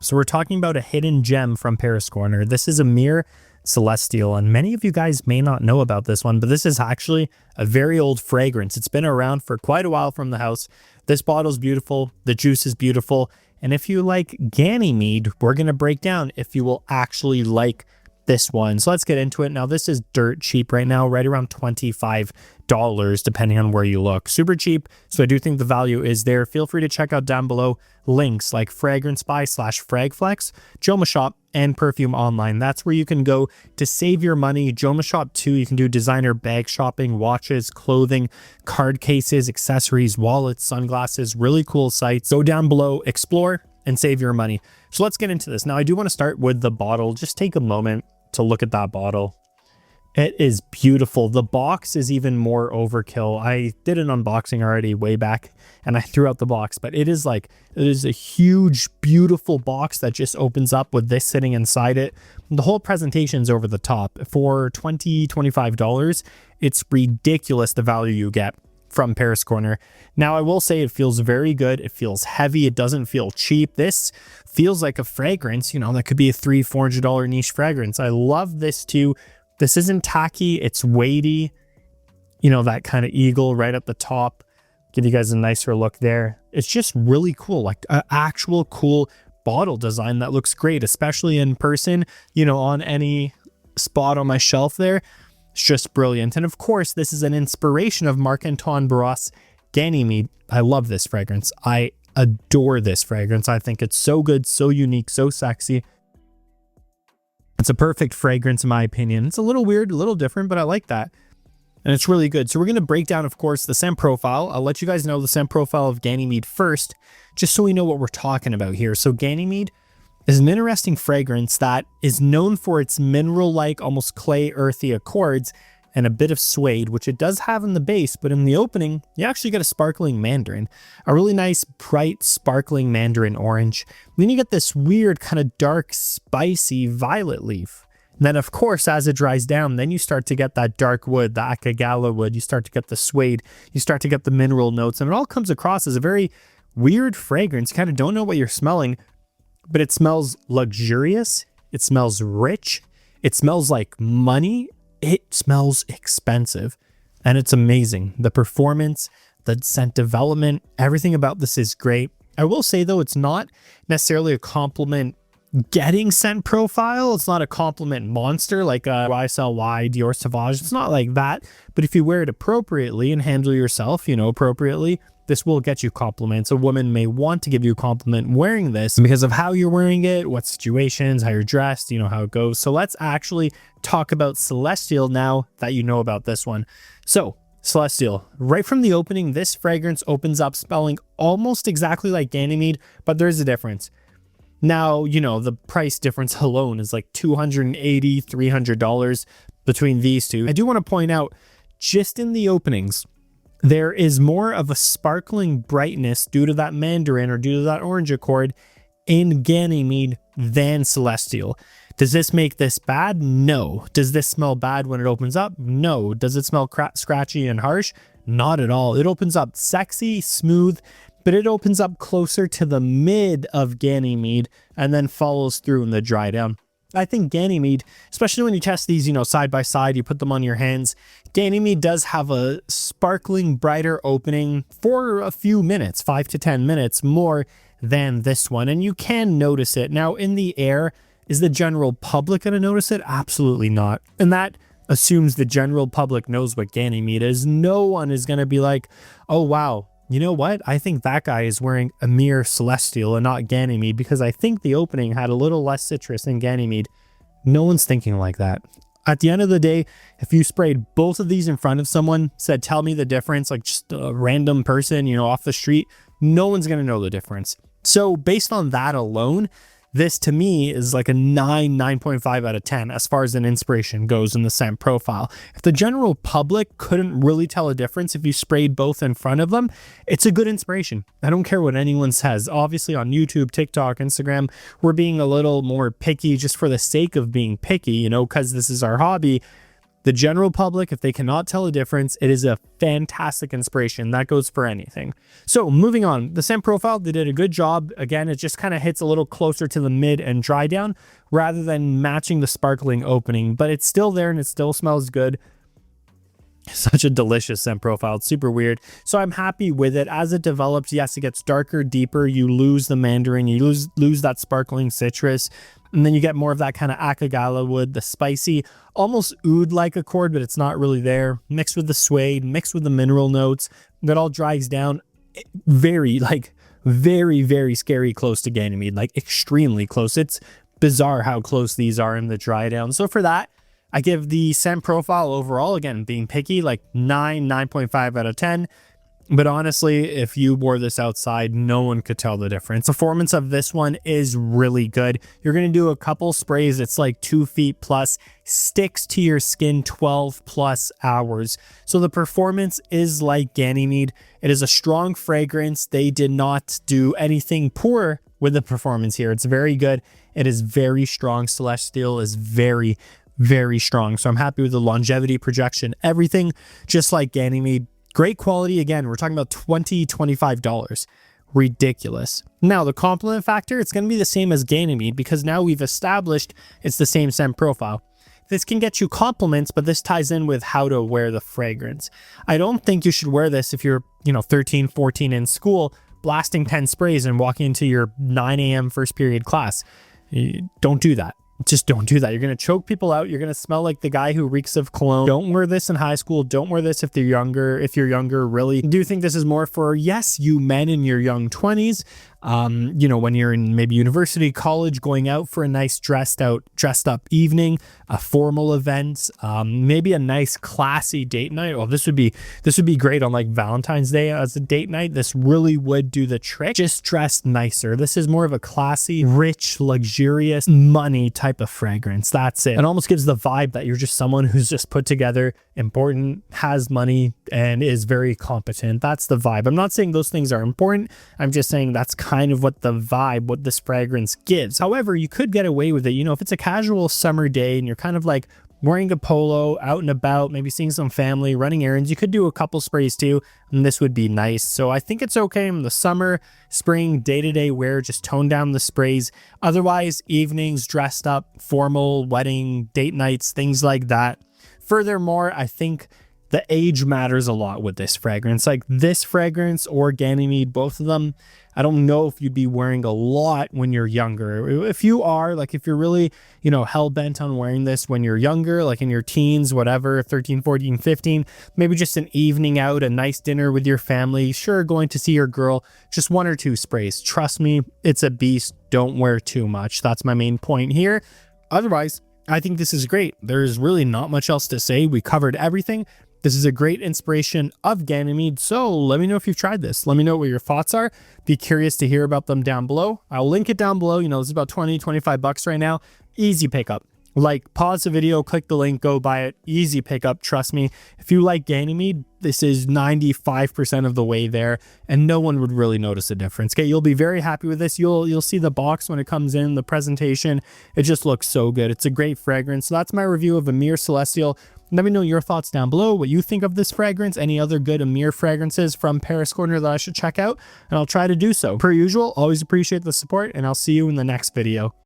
So we're talking about a hidden gem from Paris Corner. This is Emir Celestial, and many of you guys may not know about this one, but this is actually a very old fragrance. It's been around for quite a while from the house. This bottle's beautiful, the juice is beautiful, and if you like Ganymede, we're going to break down if you will actually like this one. So let's get into it. Now, this is dirt cheap right now, right around $25, depending on where you look. Super cheap, so I do think the value is there. Feel free to check out down below links like Fragrance Buy / Fragflex, Joma Shop, and Perfume Online. That's where you can go to save your money. Joma Shop too, you can do designer bag shopping, watches, clothing, card cases, accessories, wallets, sunglasses, really cool sites. Go down below, explore, and save your money. So let's get into this. Now, I do want to start with the bottle. Just take a moment to look at that bottle. It is beautiful. The box is even more overkill. I did an unboxing already way back and I threw out the box, but it is a huge, beautiful box that just opens up with this sitting inside it. The whole presentation's over the top. For $25, it's ridiculous the value you get from Paris Corner. Now, I will say it feels very good. It feels heavy. It doesn't feel cheap. This feels like a fragrance, you know, that could be a $300-$400 niche fragrance. I love this too. This isn't tacky. It's weighty. You know, that kind of eagle right at the top. Give you guys a nicer look there. It's just really cool, like an actual cool bottle design that looks great, especially in person, you know, on any spot on my shelf there. It's just brilliant. And of course, this is an inspiration of Antoine Barrois Ganymede. I love this fragrance. I adore this fragrance. I think it's so good, so unique, so sexy. It's a perfect fragrance in my opinion. It's a little weird, a little different, but I like that. And it's really good. So we're going to break down, of course, the scent profile. I'll let you guys know the scent profile of Ganymede first, just so we know what we're talking about here. So Ganymede is an interesting fragrance that is known for its mineral-like, almost clay, earthy accords and a bit of suede, which it does have in the base, but in the opening, you actually get a sparkling mandarin, a really nice, bright, sparkling mandarin orange. Then you get this weird kind of dark, spicy violet leaf. And then, of course, as it dries down, then you start to get that dark wood, the akagala wood, you start to get the suede, you start to get the mineral notes, and it all comes across as a very weird fragrance. You kind of don't know what you're smelling, but it smells luxurious, it smells rich, it smells like money, it smells expensive, and it's amazing. The performance, the scent development, everything about this is great. I will say though, it's not necessarily a compliment getting scent profile. It's not a compliment monster like YSL Dior Sauvage. It's not like that, but if you wear it appropriately and handle yourself, you know, appropriately, this will get you compliments. A woman may want to give you a compliment wearing this because of how you're wearing it, what situations, how you're dressed, you know how it goes. So let's actually talk about Celestial now that you know about this one. So Celestial, right from the opening, this fragrance opens up smelling almost exactly like Ganymede, but there's a difference. Now, you know, the price difference alone is like $280, $300 between these two. I do want to point out, just in the openings, there is more of a sparkling brightness due to that mandarin or due to that orange accord in Ganymede than Celestial. Does this make this bad? No. Does this smell bad when it opens up? No. Does it smell scratchy and harsh? Not at all. It opens up sexy, smooth, but it opens up closer to the mid of Ganymede and then follows through in the dry down. I think Ganymede, especially when you test these, you know, side by side, you put them on your hands, Ganymede does have a sparkling, brighter opening for a few minutes, 5 to 10 minutes more than this one. And you can notice it. Now, in the air, is the general public going to notice it? Absolutely not. And that assumes the general public knows what Ganymede is. No one is going to be like, oh, wow, you know what? I think that guy is wearing Emir Celestial and not Ganymede because I think the opening had a little less citrus than Ganymede. No one's thinking like that. At the end of the day, if you sprayed both of these in front of someone, said, tell me the difference, like just a random person, you know, off the street, no one's going to know the difference. So based on that alone, this to me is like a 9.5 out of 10 as far as an inspiration goes in the scent profile. If the general public couldn't really tell a difference if you sprayed both in front of them, it's a good inspiration. I don't care what anyone says. Obviously on YouTube, TikTok, Instagram, we're being a little more picky just for the sake of being picky, you know, because this is our hobby. The general public, if they cannot tell a difference, it is a fantastic inspiration. That goes for anything. So moving on, the scent profile, they did a good job. Again, it just kind of hits a little closer to the mid and dry down rather than matching the sparkling opening, but it's still there and it still smells good. Such a delicious scent profile. It's super weird. So I'm happy with it. As it develops, yes, it gets darker, deeper. You lose the mandarin, you lose that sparkling citrus, and then you get more of that kind of akagala wood, the spicy, almost oud-like accord, but it's not really there. Mixed with the suede, mixed with the mineral notes, that all dries down very, very scary close to Ganymede, like extremely close. It's bizarre how close these are in the dry down. So for that, I give the scent profile overall, again, being picky, like 9.5 out of 10. But honestly, if you wore this outside, no one could tell the difference. Performance of this one is really good. You're going to do a couple sprays. It's like 2 feet plus, sticks to your skin 12 plus hours. So the performance is like Ganymede. It is a strong fragrance. They did not do anything poor with the performance here. It's very good. It is very strong. Celestial is very strong. So I'm happy with the longevity, projection, everything, just like Ganymede. Great quality. Again, we're talking about $25. Ridiculous. Now, the compliment factor, it's going to be the same as Ganymede because now we've established it's the same scent profile. This can get you compliments, but this ties in with how to wear the fragrance. I don't think you should wear this if you're, 13, 14 in school, blasting 10 sprays and walking into your 9 a.m. first period class. Don't do that. Just don't do that. You're going to choke people out. You're going to smell like the guy who reeks of cologne. Don't wear this in high school. Don't wear this if you're younger, really. I do think this is more for, yes, you men in your young 20s. When you're in maybe university, college, going out for a nice dressed up evening, a formal event, maybe a nice classy date night. Well, this would be great on like Valentine's Day as a date night. This really would do the trick. Just dressed nicer. This is more of a classy, rich, luxurious, money type of fragrance. That's it. It almost gives the vibe that you're just someone who's just put together, important, has money, and is very competent. That's the vibe. I'm not saying those things are important. I'm just saying that's kind of what what this fragrance gives. However, you could get away with it. If it's a casual summer day and you're kind of like wearing a polo, out and about, maybe seeing some family, running errands, you could do a couple sprays too, and this would be nice. So I think it's okay in the summer, spring, day-to-day wear, just tone down the sprays. Otherwise, evenings, dressed up, formal, wedding, date nights, things like that. Furthermore, I think the age matters a lot with this fragrance. Like this fragrance or Ganymede, both of them, I don't know if you'd be wearing a lot when you're younger. If you are, like if you're really, hell-bent on wearing this when you're younger, like in your teens, whatever, 13, 14, 15, maybe just an evening out, a nice dinner with your family, sure, going to see your girl, just 1 or 2 sprays. Trust me, it's a beast. Don't wear too much. That's my main point here. Otherwise, I think this is great. There's really not much else to say. We covered everything. This is a great inspiration of Ganymede, so let me know if you've tried this. Let me know what your thoughts are. Be curious to hear about them down below. I'll link it down below. This is about 20, 25 bucks right now. Easy pickup. Like, pause the video, click the link, go buy it. Easy pickup, trust me. If you like Ganymede, this is 95% of the way there, and no one would really notice a difference. Okay, you'll be very happy with this. You'll see the box when it comes in, the presentation. It just looks so good. It's a great fragrance. So that's my review of Emir Celestial. Let me know your thoughts down below, what you think of this fragrance, any other good Emir fragrances from Paris Corner that I should check out, and I'll try to do so. Per usual, always appreciate the support, and I'll see you in the next video.